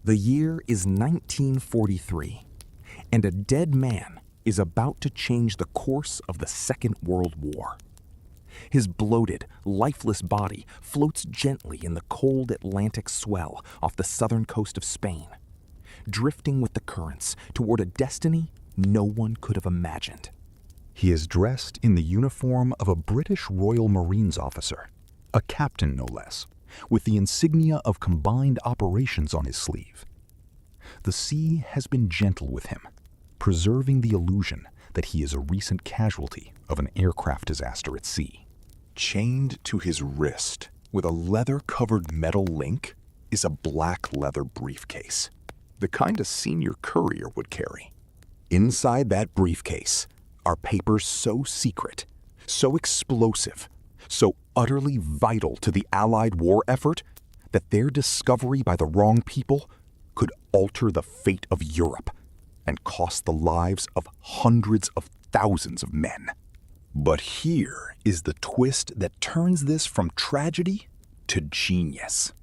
The year is 1943, and a dead man is about to change the course of the Second World War. His bloated, lifeless body floats gently in the cold Atlantic swell off the southern coast of Spain, drifting with the currents toward a destiny no one could have imagined. He is dressed in the uniform of a British Royal Marines officer, a captain no less, with the insignia of combined operations on his sleeve. The sea has been gentle with him, preserving the illusion that he is a recent casualty of an aircraft disaster at sea. Chained to his wrist with a leather-covered metal link is a black leather briefcase, the kind a senior courier would carry. Inside that briefcase are papers so secret, so explosive, so utterly vital to the Allied war effort that their discovery by the wrong people could alter the fate of Europe and cost the lives of hundreds of thousands of men. But here is the twist that turns this from tragedy to genius.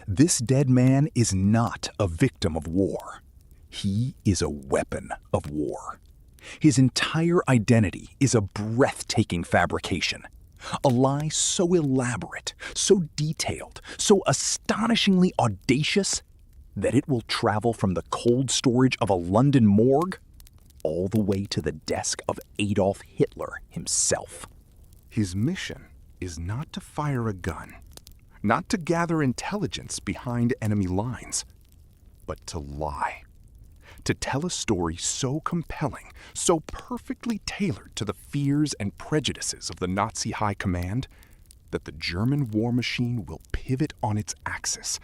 This dead man is not a victim of war. He is a weapon of war. His entire identity is a breathtaking fabrication, a lie so elaborate, so detailed, so astonishingly audacious that it will travel from the cold storage of a London morgue all the way to the desk of Adolf Hitler himself. His mission is not to fire a gun, not to gather intelligence behind enemy lines, but to lie. To tell a story so compelling, so perfectly tailored to the fears and prejudices of the Nazi high command, that the German war machine will pivot on its axis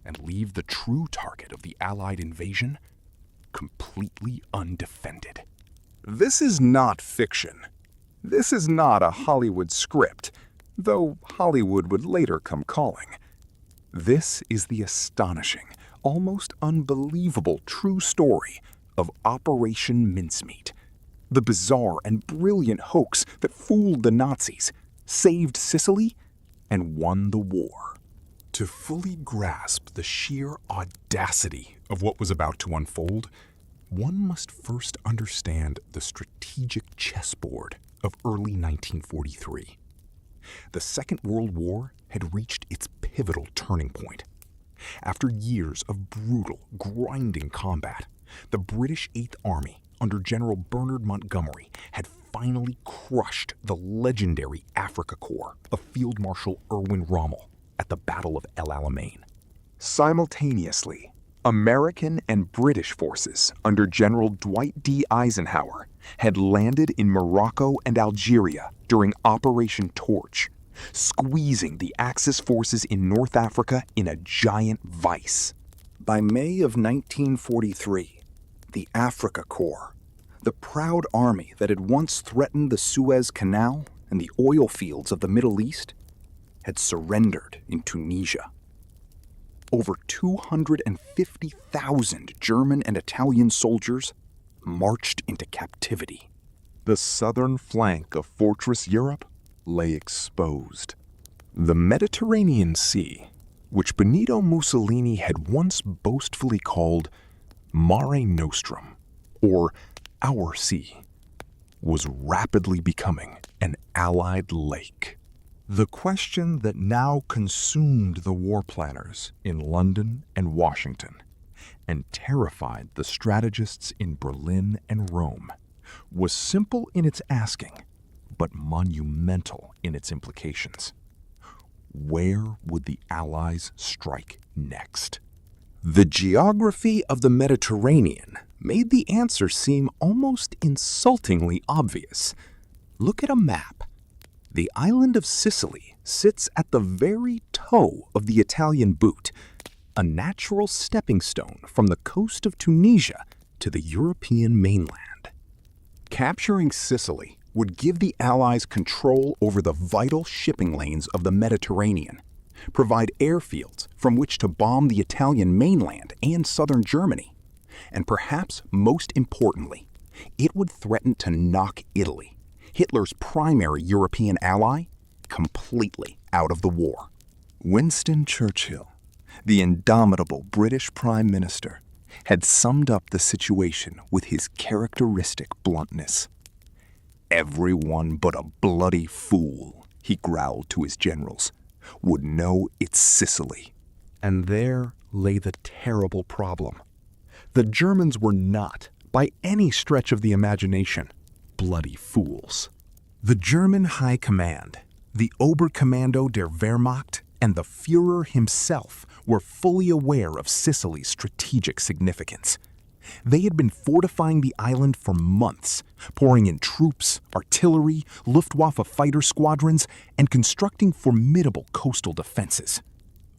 and leave the true target of the Allied invasion completely undefended. This is not fiction. This is not a Hollywood script, though Hollywood would later come calling. This is the astonishing, almost unbelievable true story of Operation Mincemeat, the bizarre and brilliant hoax that fooled the Nazis, saved Sicily, and won the war. To fully grasp the sheer audacity of what was about to unfold, one must first understand the Strategic Chessboard of early 1943. The Second World War had reached its pivotal turning point. After years of brutal, grinding combat, the British Eighth Army under General Bernard Montgomery had finally crushed the legendary Africa Corps of Field Marshal Erwin Rommel at the Battle of El Alamein. Simultaneously, American and British forces under General Dwight D. Eisenhower had landed in Morocco and Algeria during Operation Torch, squeezing the Axis forces in North Africa in a giant vice. By May of 1943, the Africa Corps, the proud army that had once threatened the Suez Canal and the oil fields of the Middle East, had surrendered in Tunisia. Over 250,000 German and Italian soldiers marched into captivity. The southern flank of Fortress Europe lay exposed. The Mediterranean Sea, which Benito Mussolini had once boastfully called Mare Nostrum, or Our Sea, was rapidly becoming an Allied lake. The question that now consumed the war planners in London and Washington and terrified the strategists in Berlin and Rome was simple in its asking, but monumental in its implications. Where would the Allies strike next? The geography of the Mediterranean made the answer seem almost insultingly obvious. Look at a map. The island of Sicily sits at the very toe of the Italian boot, a natural stepping stone from the coast of Tunisia to the European mainland. Capturing Sicily would give the Allies control over the vital shipping lanes of the Mediterranean, provide airfields from which to bomb the Italian mainland and southern Germany, and perhaps most importantly, it would threaten to knock Italy, Hitler's primary European ally, completely out of the war. Winston Churchill, The indomitable British Prime Minister had summed up the situation with his characteristic bluntness. "Everyone but a bloody fool," he growled to his generals, "would know it's Sicily." And there lay the terrible problem. The Germans were not, by any stretch of the imagination, bloody fools. The German High Command, the Oberkommando der Wehrmacht, and the Führer himself were fully aware of Sicily's strategic significance. They had been fortifying the island for months, pouring in troops, artillery, Luftwaffe fighter squadrons, and constructing formidable coastal defenses.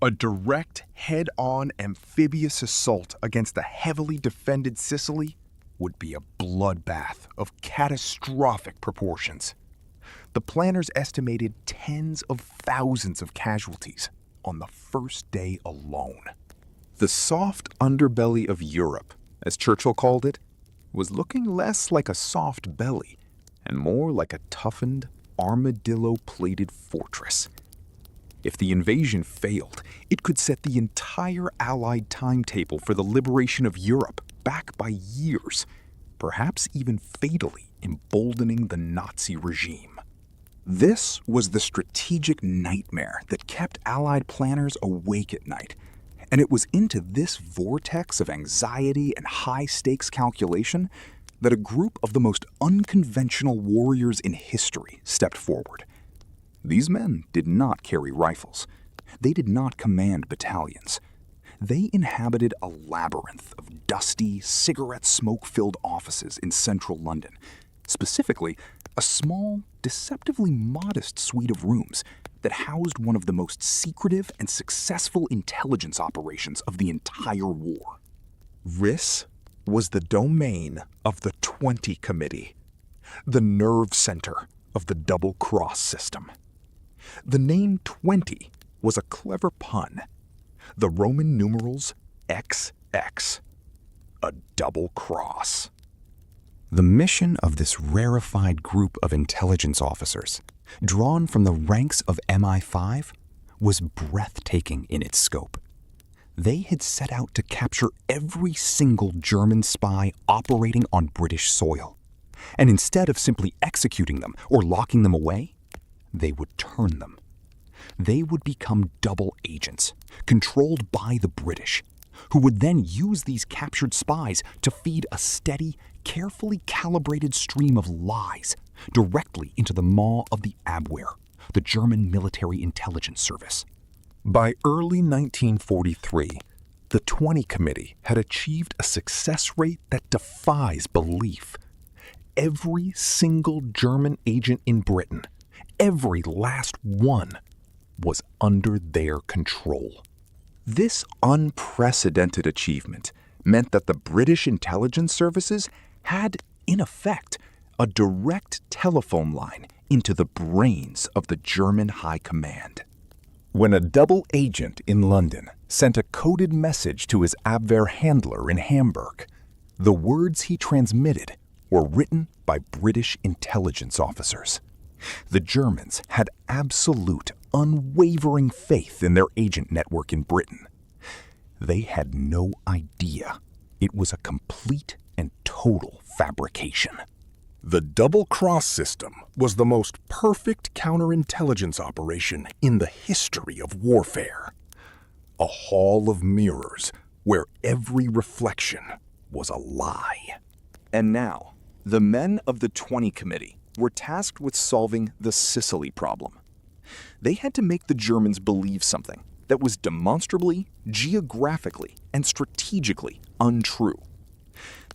A direct, head-on amphibious assault against the heavily defended Sicily would be a bloodbath of catastrophic proportions. The planners estimated tens of thousands of casualties on the first day alone. The soft underbelly of Europe, as Churchill called it, was looking less like a soft belly and more like a toughened, armadillo-plated fortress. If the invasion failed, it could set the entire Allied timetable for the liberation of Europe back by years, perhaps even fatally emboldening the Nazi regime. This was the strategic nightmare that kept Allied planners awake at night, and it was into this vortex of anxiety and high-stakes calculation that a group of the most unconventional warriors in history stepped forward. These men did not carry rifles. They did not command battalions. They inhabited a labyrinth of dusty, cigarette smoke-filled offices in central London, specifically a small, deceptively modest suite of rooms that housed one of the most secretive and successful intelligence operations of the entire war. This was the domain of the 20 Committee, the nerve center of the double-cross system. The name 20 was a clever pun. The Roman numerals XX, a double cross. The mission of this rarefied group of intelligence officers, drawn from the ranks of MI5, was breathtaking in its scope. They had set out to capture every single German spy operating on British soil, and instead of simply executing them or locking them away, they would turn them. They would become double agents, controlled by the British, who would then use these captured spies to feed a steady, carefully calibrated stream of lies directly into the maw of the Abwehr, the German military intelligence service. By early 1943, the 20 Committee had achieved a success rate that defies belief. Every single German agent in Britain, every last one, was under their control. This unprecedented achievement meant that the British intelligence services had, in effect, a direct telephone line into the brains of the German High Command. When a double agent in London sent a coded message to his Abwehr handler in Hamburg, the words he transmitted were written by British intelligence officers. The Germans had absolute, unwavering faith in their agent network in Britain. They had no idea it was a complete and total fabrication. The double-cross system was the most perfect counterintelligence operation in the history of warfare. A hall of mirrors where every reflection was a lie. And now, the men of the 20 Committee were tasked with solving the Sicily problem. They had to make the Germans believe something that was demonstrably, geographically, and strategically untrue.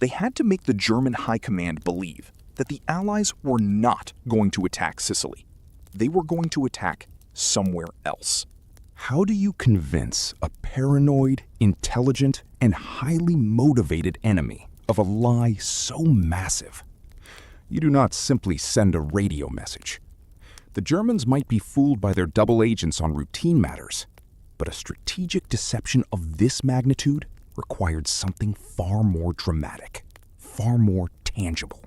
They had to make the German High Command believe that the Allies were not going to attack Sicily. They were going to attack somewhere else. How do you convince a paranoid, intelligent, and highly motivated enemy of a lie so massive? You do not simply send a radio message. The Germans might be fooled by their double agents on routine matters, but a strategic deception of this magnitude required something far more dramatic, far more tangible.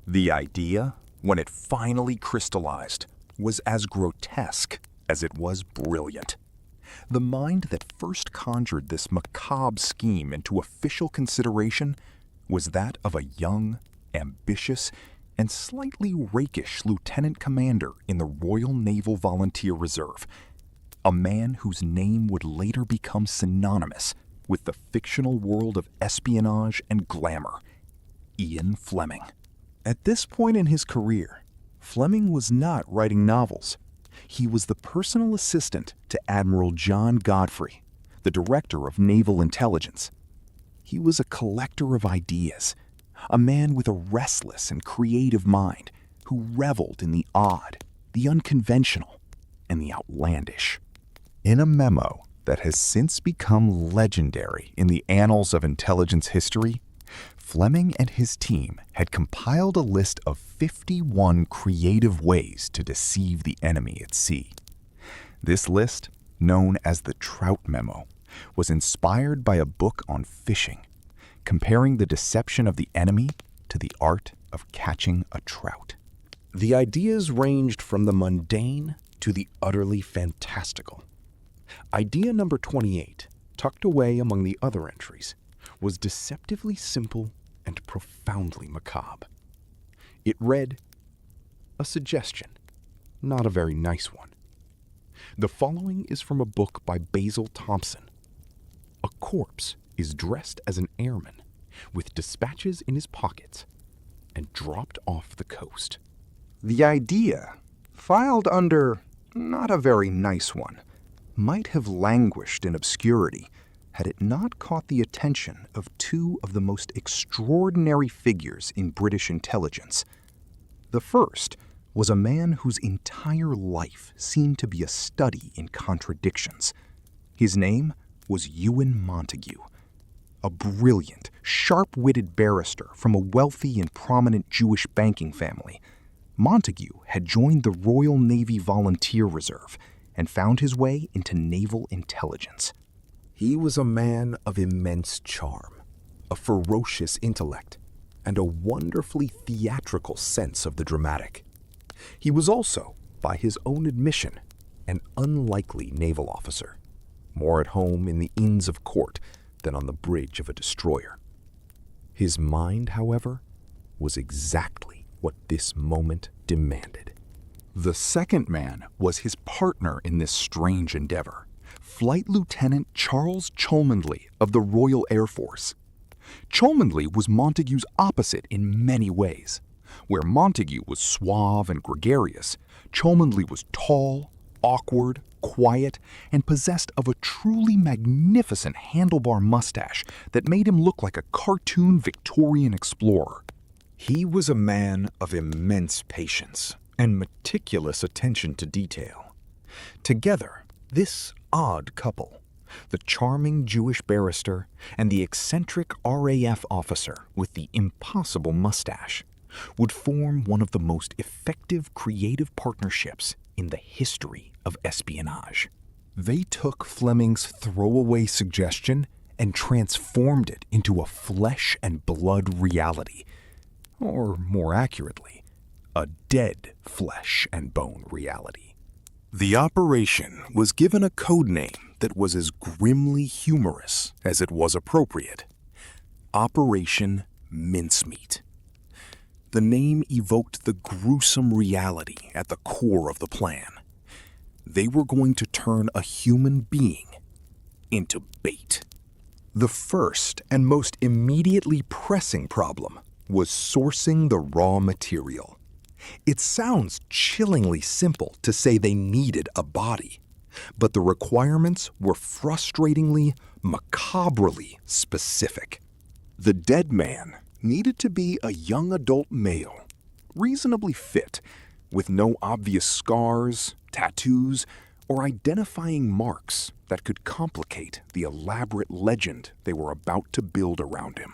The idea, when it finally crystallized, was as grotesque as it was brilliant. The mind that first conjured this macabre scheme into official consideration was that of a young, ambitious, and slightly rakish lieutenant commander in the Royal Naval Volunteer Reserve, a man whose name would later become synonymous with the fictional world of espionage and glamour, Ian Fleming. At this point in his career, Fleming was not writing novels. He was the personal assistant to Admiral John Godfrey, the director of naval intelligence. He was a collector of ideas, a man with a restless and creative mind who reveled in the odd, the unconventional, and the outlandish. In a memo that has since become legendary in the annals of intelligence history, Fleming and his team had compiled a list of 51 creative ways to deceive the enemy at sea. This list, known as the Trout Memo, was inspired by a book on fishing, comparing the deception of the enemy to the art of catching a trout. The ideas ranged from the mundane to the utterly fantastical. Idea number 28, tucked away among the other entries, was deceptively simple and profoundly macabre. It read, a suggestion, not a very nice one. The following is from a book by Basil Thompson. A corpse is dressed as an airman with dispatches in his pockets and dropped off the coast. The idea, filed under not a very nice one, might have languished in obscurity had it not caught the attention of two of the most extraordinary figures in British intelligence. The first was a man whose entire life seemed to be a study in contradictions. His name was Ewan Montague, a brilliant, sharp-witted barrister from a wealthy and prominent Jewish banking family. Montague had joined the Royal Navy Volunteer Reserve and found his way into naval intelligence. He was a man of immense charm, a ferocious intellect, and a wonderfully theatrical sense of the dramatic. He was also, by his own admission, an unlikely naval officer, more at home in the Inns of Court than on the bridge of a destroyer. His mind, however, was exactly what this moment demanded. The second man was his partner in this strange endeavor, Flight Lieutenant Charles Cholmondeley of the Royal Air Force. Cholmondeley was Montague's opposite in many ways. Where Montague was suave and gregarious, Cholmondeley was tall, awkward, quiet, and possessed of a truly magnificent handlebar mustache that made him look like a cartoon Victorian explorer. He was a man of immense patience and meticulous attention to detail. Together, this odd couple, the charming Jewish barrister and the eccentric RAF officer with the impossible mustache, would form one of the most effective creative partnerships in the history of espionage. They took Fleming's throwaway suggestion and transformed it into a flesh and blood reality, or more accurately, a dead flesh and bone reality. The operation was given a code name that was as grimly humorous as it was appropriate: Operation Mincemeat. The name evoked the gruesome reality at the core of the plan. They were going to turn a human being into bait. The first and most immediately pressing problem was sourcing the raw material. It sounds chillingly simple to say they needed a body, but the requirements were frustratingly, macabrely specific. The dead man needed to be a young adult male, reasonably fit, with no obvious scars, tattoos, or identifying marks that could complicate the elaborate legend they were about to build around him.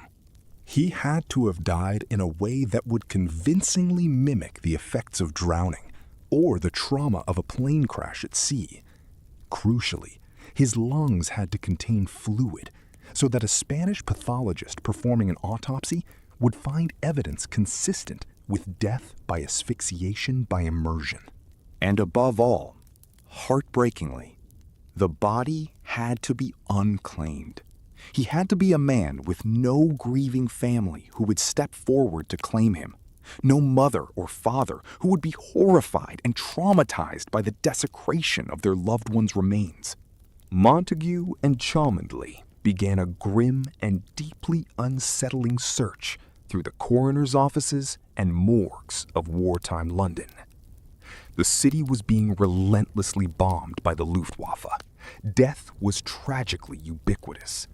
He had to have died in a way that would convincingly mimic the effects of drowning or the trauma of a plane crash at sea. Crucially, his lungs had to contain fluid so that a Spanish pathologist performing an autopsy would find evidence consistent with death by asphyxiation by immersion. And above all, heartbreakingly, The body had to be unclaimed. He had to be a man with no grieving family who would step forward to claim him. No mother or father who would be horrified and traumatized by the desecration of their loved one's remains. Montague and Cholmondeley began a grim and deeply unsettling search through the coroner's offices and morgues of wartime London. The city was being relentlessly bombed by the Luftwaffe. Death was tragically ubiquitous.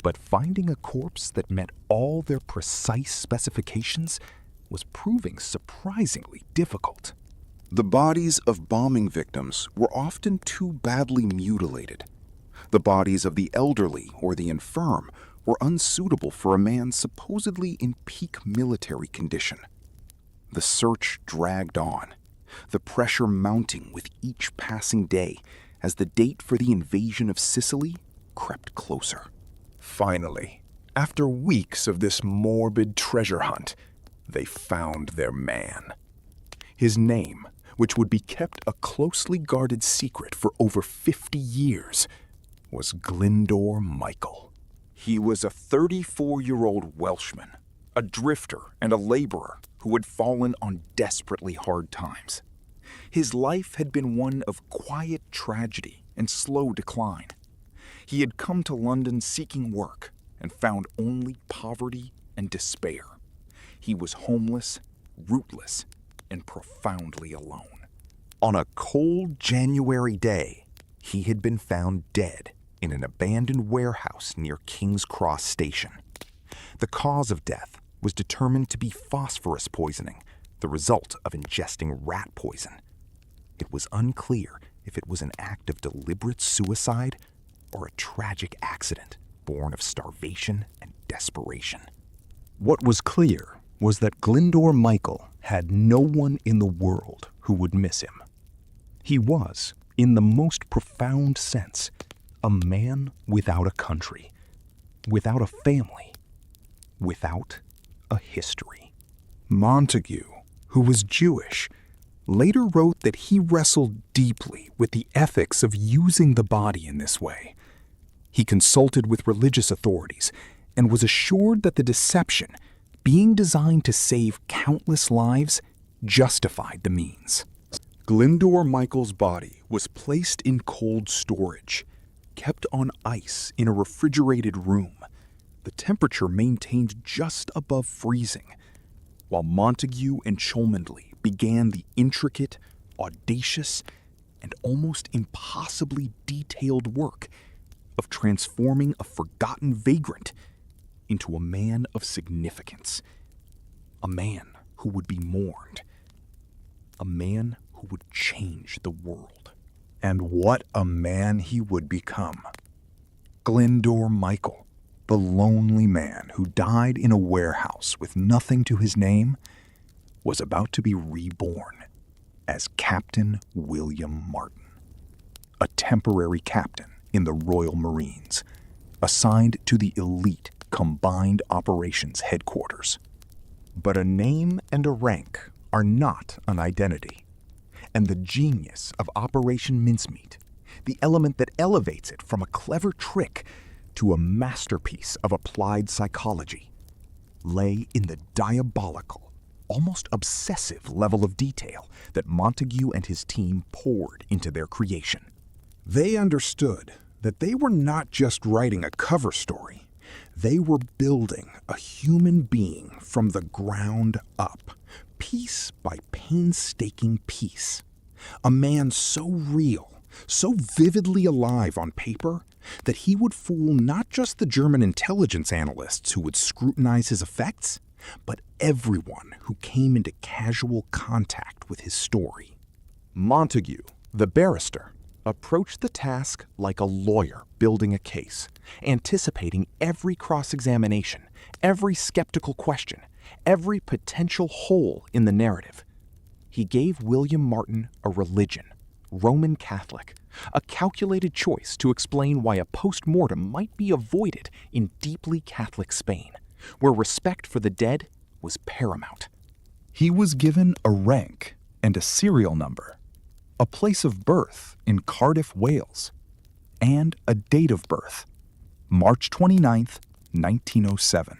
But finding a corpse that met all their precise specifications was proving surprisingly difficult. The bodies of bombing victims were often too badly mutilated. The bodies of the elderly or the infirm were unsuitable for a man supposedly in peak military condition. The search dragged on, the pressure mounting with each passing day as the date for the invasion of Sicily crept closer. Finally, after weeks of this morbid treasure hunt, they found their man. His name, which would be kept a closely guarded secret for over 50 years, was Glyndwr Michael. He was a 34-year-old Welshman, a drifter and a laborer who had fallen on desperately hard times. His life had been one of quiet tragedy and slow decline. He had come to London seeking work and found only poverty and despair. He was homeless, rootless, and profoundly alone. On a cold January day, he had been found dead in an abandoned warehouse near King's Cross Station. The cause of death was determined to be phosphorus poisoning, the result of ingesting rat poison. It was unclear if it was an act of deliberate suicide or a tragic accident born of starvation and desperation. What was clear was that Glyndwr Michael had no one in the world who would miss him. He was, in the most profound sense, a man without a country, without a family, without a history. Montague, who was Jewish, later wrote that he wrestled deeply with the ethics of using the body in this way. He consulted with religious authorities and was assured that the deception, being designed to save countless lives, justified the means. Glyndwr Michael's body was placed in cold storage, kept on ice in a refrigerated room, the temperature maintained just above freezing, while Montague and Cholmondeley began the intricate, audacious, and almost impossibly detailed work of transforming a forgotten vagrant into a man of significance, a man who would be mourned, a man who would change the world. And what a man he would become. Glyndwr Michael, the lonely man who died in a warehouse with nothing to his name, was about to be reborn as Captain William Martin, a temporary captain in the Royal Marines, assigned to the elite Combined Operations Headquarters. But a name and a rank are not an identity, and the genius of Operation Mincemeat, the element that elevates it from a clever trick to a masterpiece of applied psychology, lay in the diabolical, almost obsessive level of detail that Montague and his team poured into their creation. They understood that they were not just writing a cover story. They were building a human being from the ground up, piece by painstaking piece. A man so real, so vividly alive on paper, that he would fool not just the German intelligence analysts who would scrutinize his effects, but everyone who came into casual contact with his story. Montague, the barrister, approached the task like a lawyer building a case, anticipating every cross-examination, every skeptical question, every potential hole in the narrative. He gave William Martin a religion, Roman Catholic, a calculated choice to explain why a post-mortem might be avoided in deeply Catholic Spain, where respect for the dead was paramount. He was given a rank and a serial number, a place of birth in Cardiff, Wales, and a date of birth, March 29th, 1907.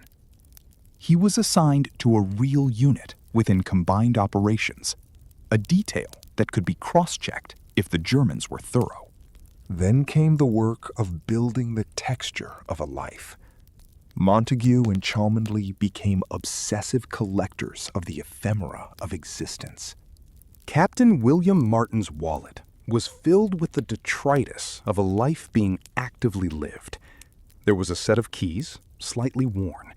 He was assigned to a real unit within combined operations, a detail that could be cross-checked if the Germans were thorough. Then came the work of building the texture of a life. Montague and Cholmondeley became obsessive collectors of the ephemera of existence. Captain William Martin's wallet was filled with the detritus of a life being actively lived. There was a set of keys, slightly worn,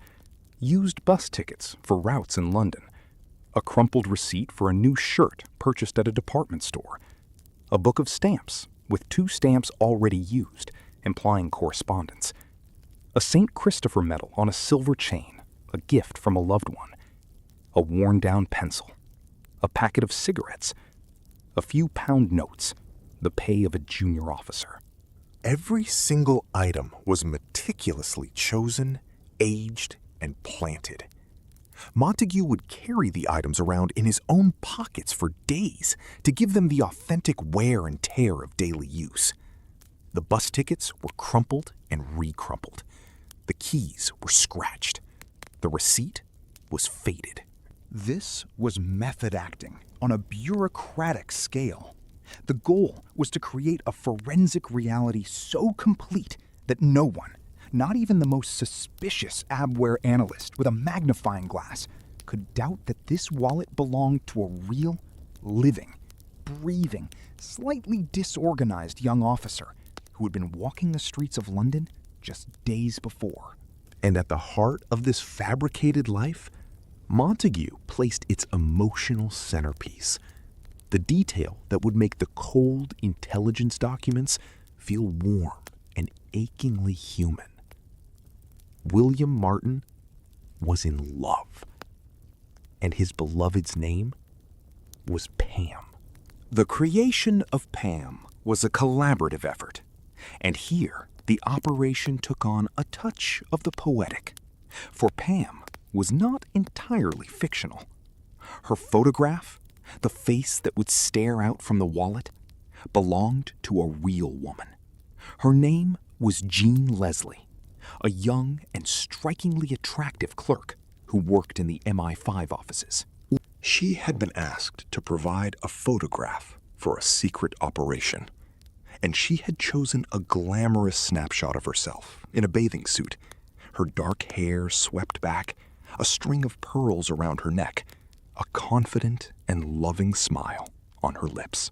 used bus tickets for routes in London, a crumpled receipt for a new shirt purchased at a department store, a book of stamps with 2 stamps already used, implying correspondence, a St. Christopher medal on a silver chain, a gift from a loved one, a worn-down pencil, a packet of cigarettes, a few pound notes, the pay of a junior officer. Every single item was meticulously chosen, aged, and planted. Montague would carry the items around in his own pockets for days to give them the authentic wear and tear of daily use. The bus tickets were crumpled and recrumpled. The keys were scratched. The receipt was faded. This was method acting on a bureaucratic scale. The goal was to create a forensic reality so complete that no one, not even the most suspicious abware analyst with a magnifying glass, could doubt that this wallet belonged to a real, living, breathing, slightly disorganized young officer who had been walking the streets of London just days before. And at the heart of this fabricated life, Montague placed its emotional centerpiece, the detail that would make the cold intelligence documents feel warm and achingly human. William Martin was in love, and his beloved's name was Pam. The creation of Pam was a collaborative effort, and here the operation took on a touch of the poetic, for Pam was not entirely fictional. Her photograph, the face that would stare out from the wallet, belonged to a real woman. Her name was Jean Leslie, a young and strikingly attractive clerk who worked in the MI5 offices. She had been asked to provide a photograph for a secret operation, and she had chosen a glamorous snapshot of herself in a bathing suit, her dark hair swept back, a string of pearls around her neck, a confident and loving smile on her lips.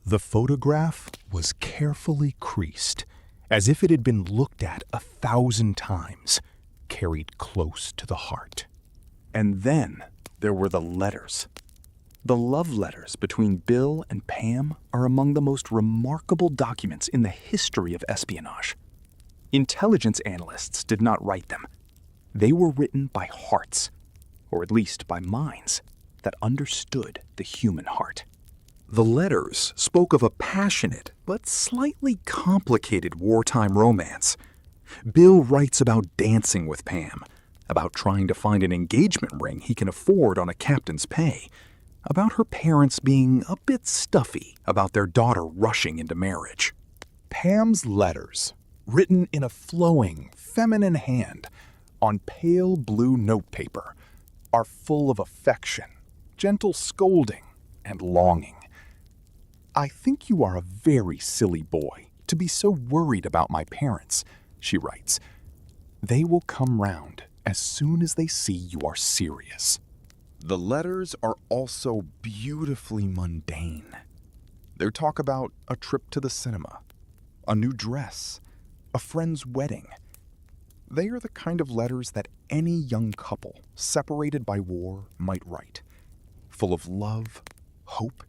The photograph was carefully creased, as if it had been looked at 1,000 times, carried close to the heart. And then there were the letters. The love letters between Bill and Pam are among the most remarkable documents in the history of espionage. Intelligence analysts did not write them. They were written by hearts, or at least by minds, that understood the human heart. The letters spoke of a passionate but slightly complicated wartime romance. Bill writes about dancing with Pam, about trying to find an engagement ring he can afford on a captain's pay, about her parents being a bit stuffy about their daughter rushing into marriage. Pam's letters, written in a flowing, feminine hand on pale blue notepaper, are full of affection, gentle scolding, and longing. "I think you are a very silly boy to be so worried about my parents," she writes. "They will come round as soon as they see you are serious." The letters are also beautifully mundane. They talk about a trip to the cinema, a new dress, a friend's wedding. They are the kind of letters that any young couple separated by war might write, full of love, hope,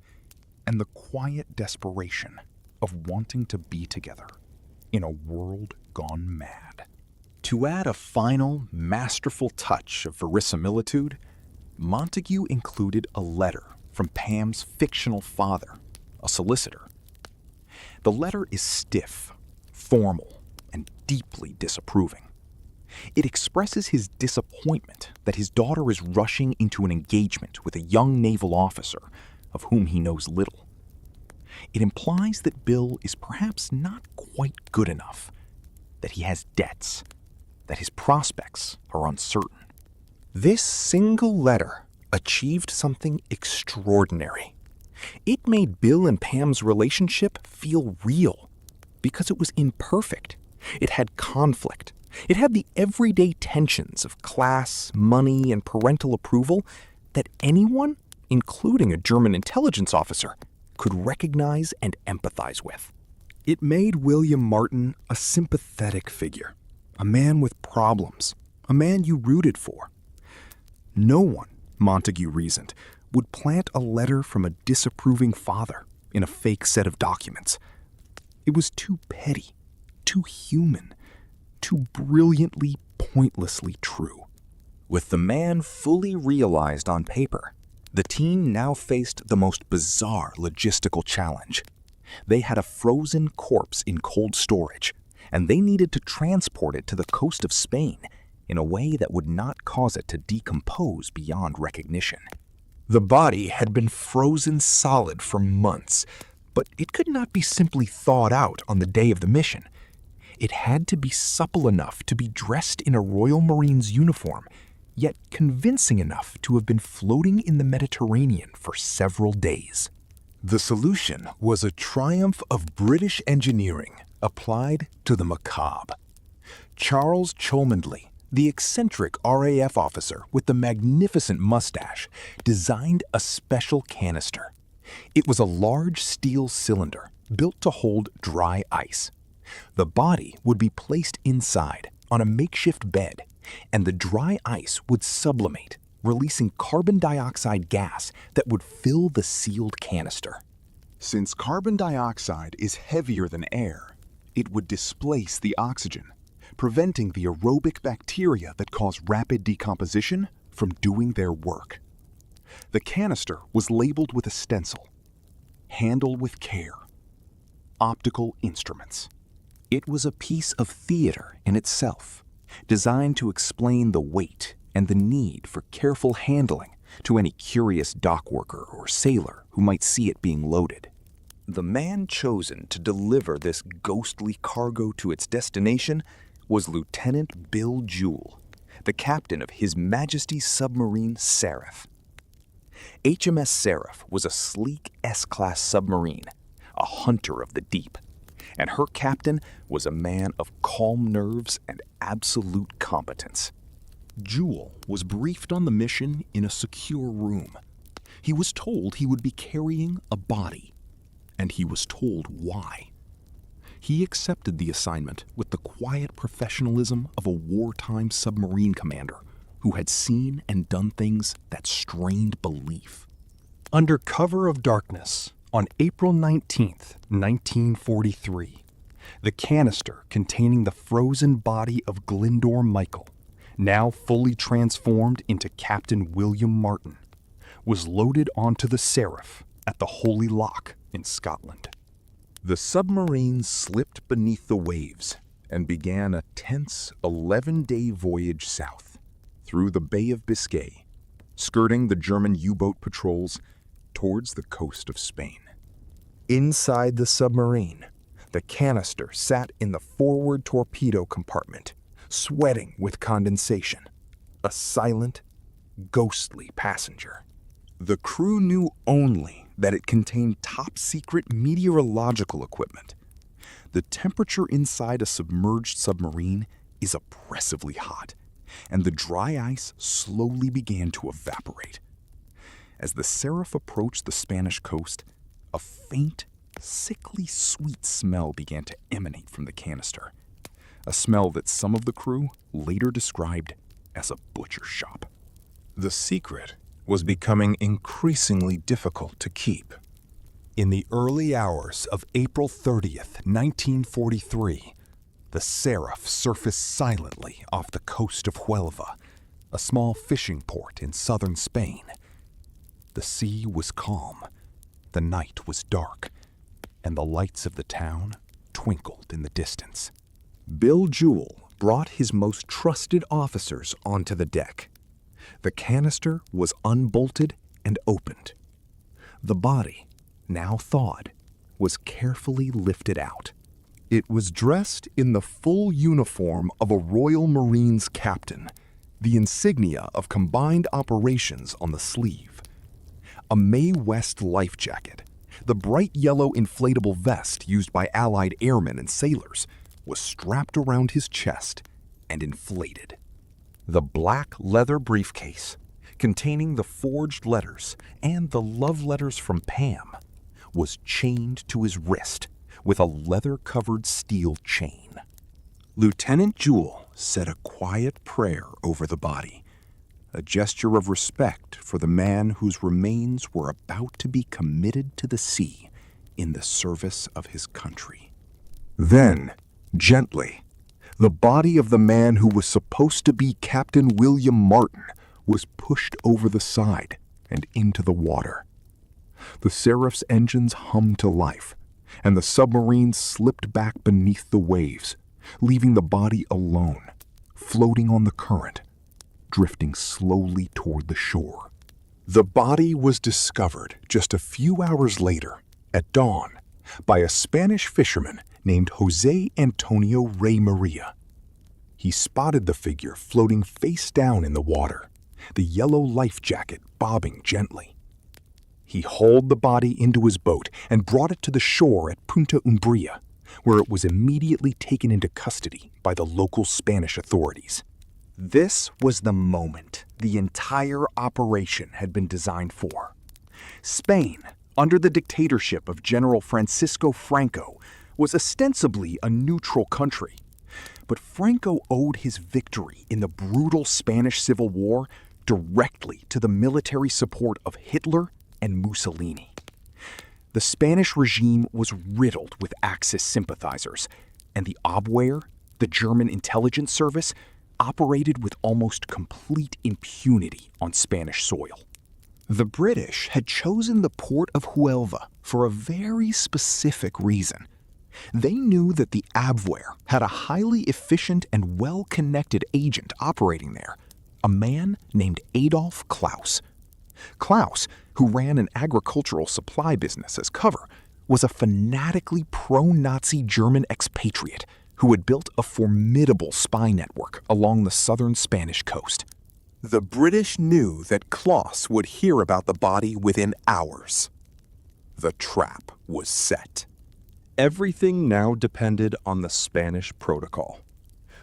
and the quiet desperation of wanting to be together in a world gone mad. To add a final, masterful touch of verisimilitude, Montague included a letter from Pam's fictional father, a solicitor. The letter is stiff, formal, and deeply disapproving. It expresses his disappointment that his daughter is rushing into an engagement with a young naval officer of whom he knows little. It implies that Bill is perhaps not quite good enough, that he has debts, that his prospects are uncertain. This single letter achieved something extraordinary. It made Bill and Pam's relationship feel real because it was imperfect. It had conflict. It had the everyday tensions of class, money, and parental approval that anyone, including a German intelligence officer, could recognize and empathize with. It made William Martin a sympathetic figure, a man with problems, a man you rooted for. No one, Montague reasoned, would plant a letter from a disapproving father in a fake set of documents. It was too petty, too human, too brilliantly, pointlessly true. With the man fully realized on paper, the team now faced the most bizarre logistical challenge. They had a frozen corpse in cold storage, and they needed to transport it to the coast of Spain in a way that would not cause it to decompose beyond recognition. The body had been frozen solid for months, but it could not be simply thawed out on the day of the mission. It had to be supple enough to be dressed in a Royal Marines uniform, yet convincing enough to have been floating in the Mediterranean for several days. The solution was a triumph of British engineering applied to the macabre. Charles Cholmondeley, the eccentric RAF officer with the magnificent mustache, designed a special canister. It was a large steel cylinder built to hold dry ice. The body would be placed inside on a makeshift bed, and the dry ice would sublimate, releasing carbon dioxide gas that would fill the sealed canister. Since carbon dioxide is heavier than air, it would displace the oxygen, preventing the aerobic bacteria that cause rapid decomposition from doing their work. The canister was labeled with a stencil, "Handle with care. Optical instruments." It was a piece of theater in itself, designed to explain the weight and the need for careful handling to any curious dock worker or sailor who might see it being loaded. The man chosen to deliver this ghostly cargo to its destination was Lieutenant Bill Jewell, the captain of His Majesty's submarine Seraph. HMS Seraph was a sleek S-class submarine, a hunter of the deep, and her captain was a man of calm nerves and absolute competence. Jewell was briefed on the mission in a secure room. He was told he would be carrying a body, and he was told why. He accepted the assignment with the quiet professionalism of a wartime submarine commander who had seen and done things that strained belief. Under cover of darkness, on April 19th, 1943, the canister containing the frozen body of Glyndwr Michael, now fully transformed into Captain William Martin, was loaded onto the Seraph at the Holy Loch in Scotland. The submarine slipped beneath the waves and began a tense 11-day voyage south through the Bay of Biscay, skirting the German U-boat patrols towards the coast of Spain. Inside the submarine, the canister sat in the forward torpedo compartment, sweating with condensation, a silent, ghostly passenger. The crew knew only that it contained top-secret meteorological equipment. The temperature inside a submerged submarine is oppressively hot, and the dry ice slowly began to evaporate. As the Seraph approached the Spanish coast, a faint, sickly sweet smell began to emanate from the canister, a smell that some of the crew later described as a butcher shop. The secret was becoming increasingly difficult to keep. In the early hours of April 30th, 1943, the Seraph surfaced silently off the coast of Huelva, a small fishing port in southern Spain. The sea was calm, the night was dark, and the lights of the town twinkled in the distance. Bill Jewell brought his most trusted officers onto the deck. The canister was unbolted and opened. The body, now thawed, was carefully lifted out. It was dressed in the full uniform of a Royal Marines captain, the insignia of combined operations on the sleeve. A Mae West life jacket, the bright yellow inflatable vest used by Allied airmen and sailors, was strapped around his chest and inflated. The black leather briefcase, containing the forged letters and the love letters from Pam, was chained to his wrist with a leather-covered steel chain. Lieutenant Jewell said a quiet prayer over the body, a gesture of respect for the man whose remains were about to be committed to the sea in the service of his country. Then, gently, the body of the man who was supposed to be Captain William Martin was pushed over the side and into the water. The Seraph's engines hummed to life, and the submarine slipped back beneath the waves, leaving the body alone, floating on the current, drifting slowly toward the shore. The body was discovered just a few hours later, at dawn, by a Spanish fisherman named José Antonio Rey Maria. He spotted the figure floating face down in the water, the yellow life jacket bobbing gently. He hauled the body into his boat and brought it to the shore at Punta Umbria, where it was immediately taken into custody by the local Spanish authorities. This was the moment the entire operation had been designed for. Spain, under the dictatorship of General Francisco Franco, was ostensibly a neutral country. But Franco owed his victory in the brutal Spanish Civil War directly to the military support of Hitler and Mussolini. The Spanish regime was riddled with Axis sympathizers, and the Abwehr, the German intelligence service, operated with almost complete impunity on Spanish soil. The British had chosen the port of Huelva for a very specific reason. They knew that the Abwehr had a highly efficient and well-connected agent operating there, a man named Adolf Klaus. Klaus, who ran an agricultural supply business as cover, was a fanatically pro-Nazi German expatriate who had built a formidable spy network along the southern Spanish coast. The British knew that Klaus would hear about the body within hours. The trap was set. Everything now depended on the Spanish protocol.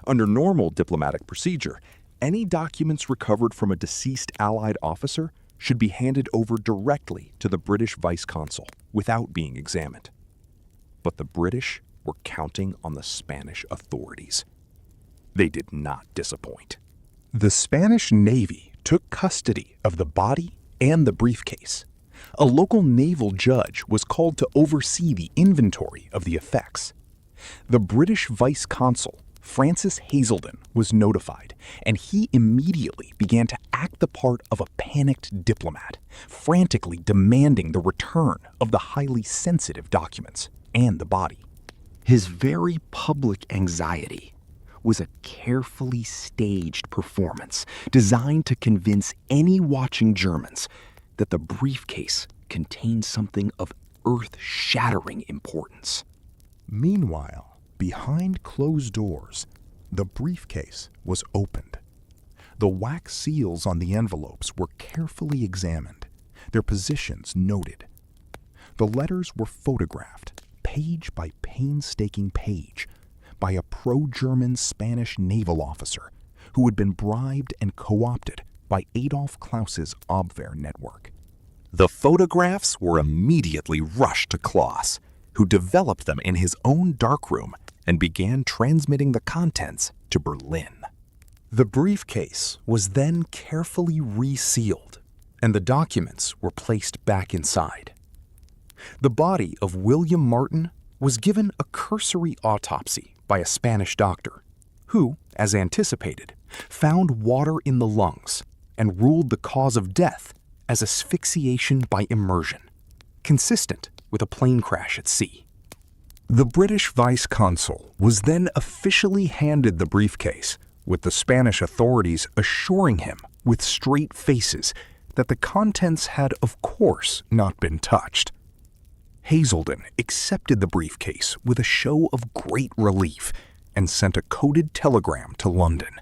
Under normal diplomatic procedure, any documents recovered from a deceased Allied officer should be handed over directly to the British vice consul without being examined. But the British were counting on the Spanish authorities. They did not disappoint. The Spanish Navy took custody of the body and the briefcase. A local naval judge was called to oversee the inventory of the effects. The British vice consul, Francis Hazelden, was notified, and he immediately began to act the part of a panicked diplomat, frantically demanding the return of the highly sensitive documents and the body. His very public anxiety was a carefully staged performance designed to convince any watching Germans that the briefcase contained something of earth-shattering importance. Meanwhile, behind closed doors, the briefcase was opened. The wax seals on the envelopes were carefully examined, their positions noted. The letters were photographed, page by painstaking page, by a pro-German Spanish naval officer who had been bribed and co-opted by Adolf Klaus's Abwehr network. The photographs were immediately rushed to Klaus, who developed them in his own darkroom and began transmitting the contents to Berlin. The briefcase was then carefully resealed, and the documents were placed back inside. The body of William Martin was given a cursory autopsy by a Spanish doctor, who, as anticipated, found water in the lungs and ruled the cause of death as asphyxiation by immersion, consistent with a plane crash at sea. The British vice consul was then officially handed the briefcase, with the Spanish authorities assuring him with straight faces that the contents had, of course, not been touched. Hazelden accepted the briefcase with a show of great relief and sent a coded telegram to London.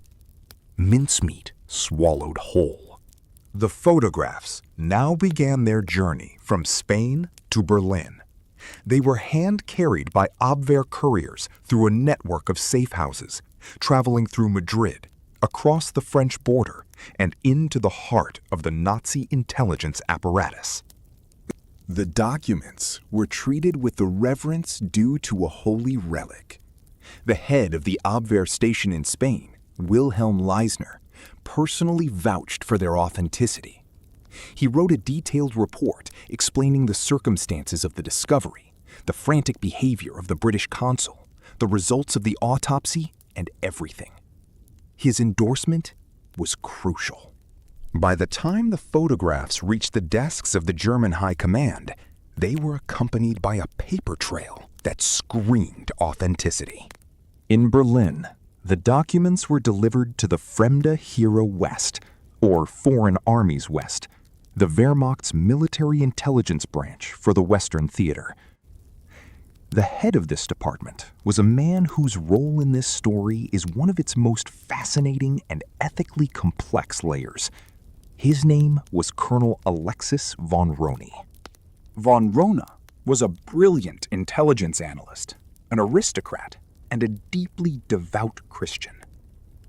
Mincemeat swallowed whole. The photographs now began their journey from Spain to Berlin. They were hand-carried by Abwehr couriers through a network of safe houses, traveling through Madrid, across the French border, and into the heart of the Nazi intelligence apparatus. The documents were treated with the reverence due to a holy relic. The head of the Abwehr station in Spain, Wilhelm Leisner, personally vouched for their authenticity. He wrote a detailed report explaining the circumstances of the discovery, the frantic behavior of the British consul, the results of the autopsy, and everything. His endorsement was crucial. By the time the photographs reached the desks of the German High Command, they were accompanied by a paper trail that screamed authenticity. In Berlin, the documents were delivered to the Fremde Heere West, or Foreign Armies West, the Wehrmacht's military intelligence branch for the Western Theater. The head of this department was a man whose role in this story is one of its most fascinating and ethically complex layers. His name was Colonel Alexis von Rhone. Von Rhone was a brilliant intelligence analyst, an aristocrat, and a deeply devout Christian.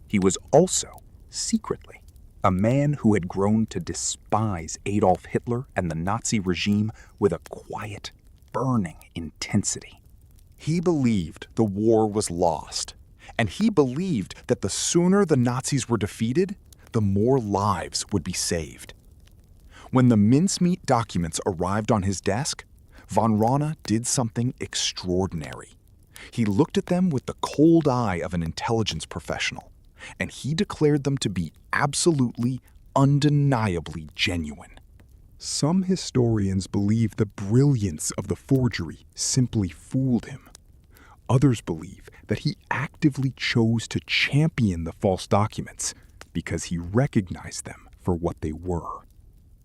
He was also, secretly, a man who had grown to despise Adolf Hitler and the Nazi regime with a quiet, burning intensity. He believed the war was lost, and he believed that the sooner the Nazis were defeated, the more lives would be saved. When the Mincemeat documents arrived on his desk, von Rhone did something extraordinary. He looked at them with the cold eye of an intelligence professional, and he declared them to be absolutely, undeniably genuine. Some historians believe the brilliance of the forgery simply fooled him. Others believe that he actively chose to champion the false documents because he recognized them for what they were,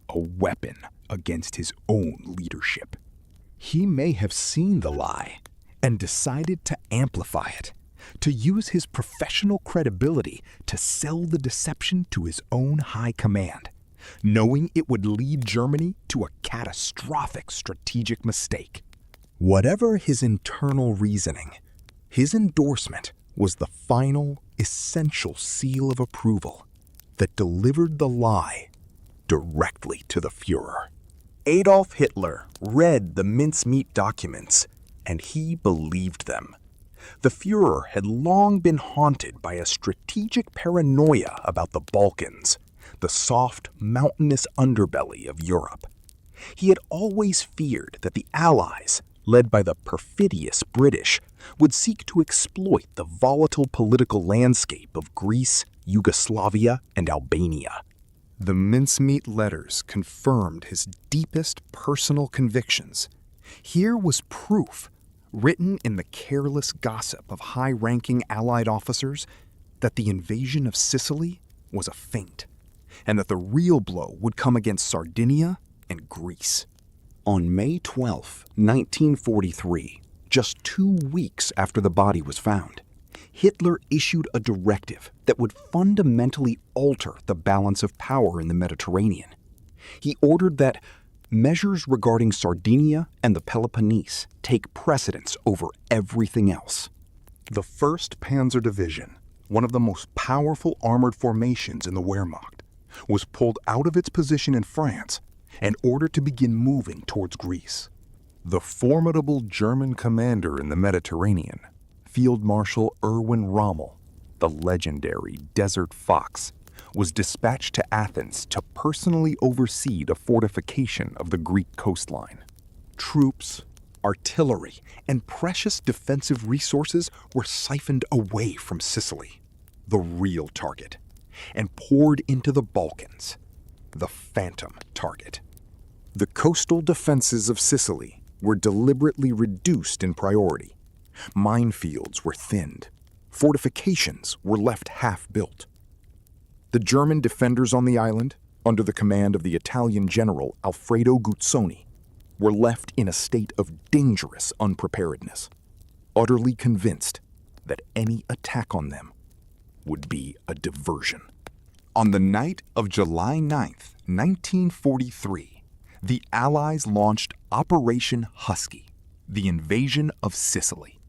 a weapon against his own leadership. He may have seen the lie and decided to amplify it, to use his professional credibility to sell the deception to his own high command, knowing it would lead Germany to a catastrophic strategic mistake. Whatever his internal reasoning, his endorsement was the final, essential seal of approval that delivered the lie directly to the Führer. Adolf Hitler read the Mincemeat documents, and he believed them. The Führer had long been haunted by a strategic paranoia about the Balkans, the soft, mountainous underbelly of Europe. He had always feared that the Allies, led by the perfidious British, would seek to exploit the volatile political landscape of Greece, Yugoslavia, and Albania. The Mincemeat letters confirmed his deepest personal convictions. Here was proof, written in the careless gossip of high-ranking Allied officers, that the invasion of Sicily was a feint, and that the real blow would come against Sardinia and Greece. On May 12, 1943, just 2 weeks after the body was found, Hitler issued a directive that would fundamentally alter the balance of power in the Mediterranean. He ordered that measures regarding Sardinia and the Peloponnese take precedence over everything else. The 1st Panzer Division, one of the most powerful armored formations in the Wehrmacht, was pulled out of its position in France and ordered to begin moving towards Greece. The formidable German commander in the Mediterranean, Field Marshal Erwin Rommel, the legendary Desert Fox, was dispatched to Athens to personally oversee the fortification of the Greek coastline. Troops, artillery, and precious defensive resources were siphoned away from Sicily, the real target, and poured into the Balkans, the phantom target. The coastal defenses of Sicily were deliberately reduced in priority. Minefields were thinned. Fortifications were left half-built. The German defenders on the island, under the command of the Italian general Alfredo Guzzoni, were left in a state of dangerous unpreparedness, utterly convinced that any attack on them would be a diversion. On the night of July 9th, 1943, the Allies launched Operation Husky, the invasion of Sicily.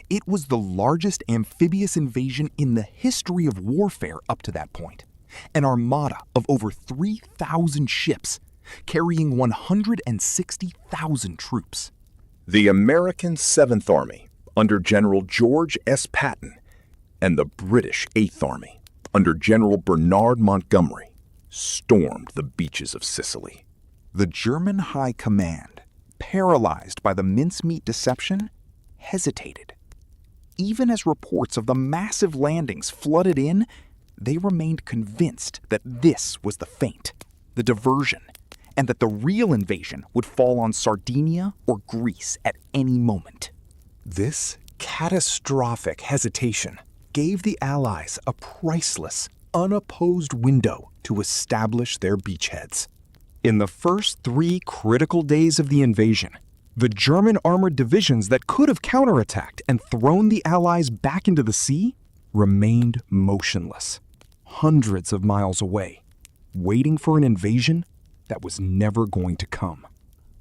It was the largest amphibious invasion in the history of warfare up to that point, an armada of over 3,000 ships carrying 160,000 troops. The American 7th Army, under General George S. Patton, and the British 8th Army, under General Bernard Montgomery, stormed the beaches of Sicily. The German High Command, paralyzed by the mincemeat deception, hesitated. Even as reports of the massive landings flooded in, they remained convinced that this was the feint, the diversion, and that the real invasion would fall on Sardinia or Greece at any moment. This catastrophic hesitation gave the Allies a priceless, unopposed window to establish their beachheads. In the first 3 critical days of the invasion, the German armored divisions that could have counterattacked and thrown the Allies back into the sea remained motionless, hundreds of miles away, waiting for an invasion that was never going to come.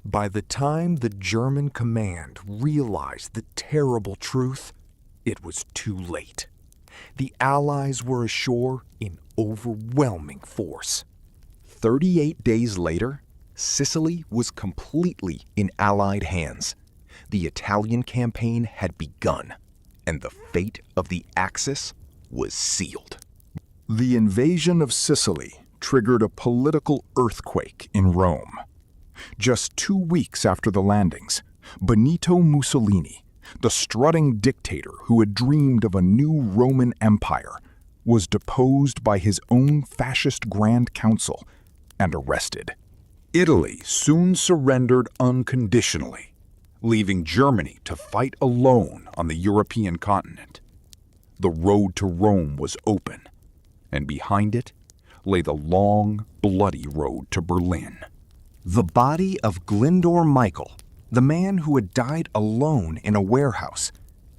By the time the German command realized the terrible truth, it was too late. The Allies were ashore in overwhelming force. 38 days later, Sicily was completely in Allied hands. The Italian campaign had begun, and the fate of the Axis was sealed. The invasion of Sicily triggered a political earthquake in Rome. Just 2 weeks after the landings, Benito Mussolini, the strutting dictator who had dreamed of a new Roman Empire, was deposed by his own fascist Grand Council and arrested. Italy soon surrendered unconditionally, leaving Germany to fight alone on the European continent. The road to Rome was open, and behind it lay the long, bloody road to Berlin. The body of Glyndwr Michael, the man who had died alone in a warehouse,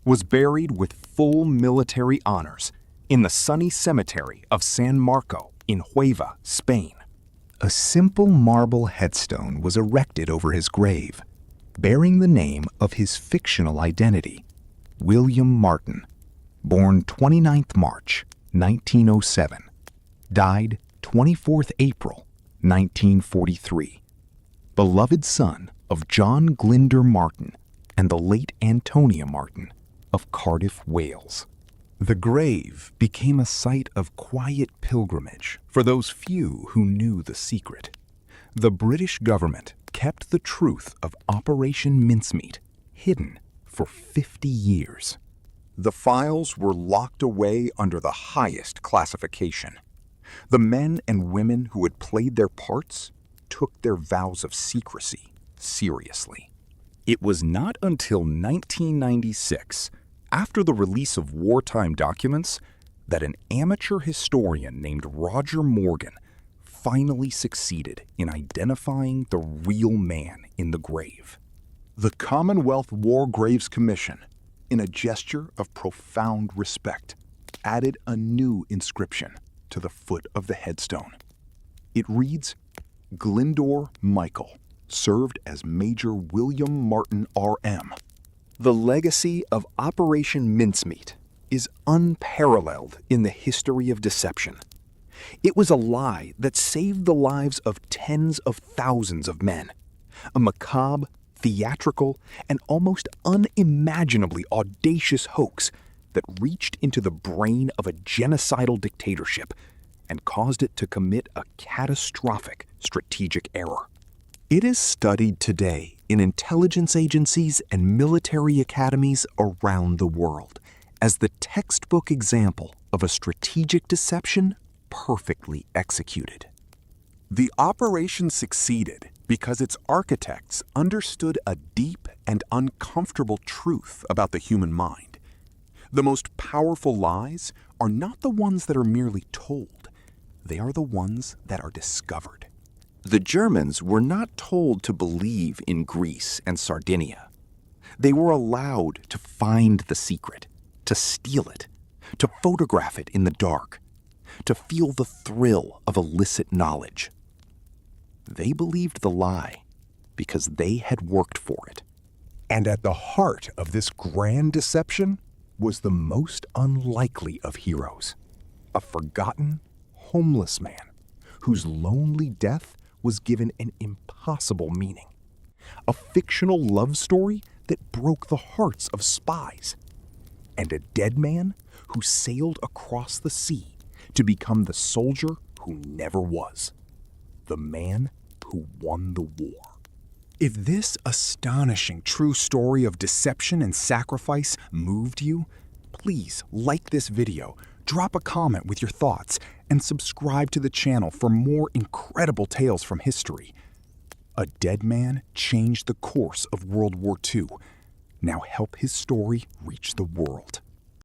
was buried with full military honors in the sunny cemetery of San Marco in Huelva, Spain. A simple marble headstone was erected over his grave, bearing the name of his fictional identity, William Martin, born 29th March, 1907, died 24th April, 1943, beloved son of John Glyndwr Martin and the late Antonia Martin of Cardiff, Wales. The grave became a site of quiet pilgrimage for those few who knew the secret. The British government kept the truth of Operation Mincemeat hidden for 50 years. The files were locked away under the highest classification. The men and women who had played their parts took their vows of secrecy seriously. It was not until 1996, after the release of wartime documents, that an amateur historian named Roger Morgan finally succeeded in identifying the real man in the grave. The Commonwealth War Graves Commission, in a gesture of profound respect, added a new inscription to the foot of the headstone. It reads, Glyndwr Michael served as Major William Martin R.M. The legacy of Operation Mincemeat is unparalleled in the history of deception. It was a lie that saved the lives of tens of thousands of men, a macabre, theatrical, and almost unimaginably audacious hoax that reached into the brain of a genocidal dictatorship and caused it to commit a catastrophic strategic error. It is studied today in intelligence agencies and military academies around the world as the textbook example of a strategic deception perfectly executed. The operation succeeded because its architects understood a deep and uncomfortable truth about the human mind. The most powerful lies are not the ones that are merely told. They are the ones that are discovered. The Germans were not told to believe in Greece and Sardinia. They were allowed to find the secret, to steal it, to photograph it in the dark, to feel the thrill of illicit knowledge. They believed the lie because they had worked for it. And at the heart of this grand deception was the most unlikely of heroes, a forgotten, homeless man whose lonely death was given an impossible meaning, a fictional love story that broke the hearts of spies, and a dead man who sailed across the sea to become the soldier who never was, the man who won the war. If this astonishing true story of deception and sacrifice moved you, please like this video, drop a comment with your thoughts, and subscribe to the channel for more incredible tales from history. A dead man changed the course of World War II. Now help his story reach the world.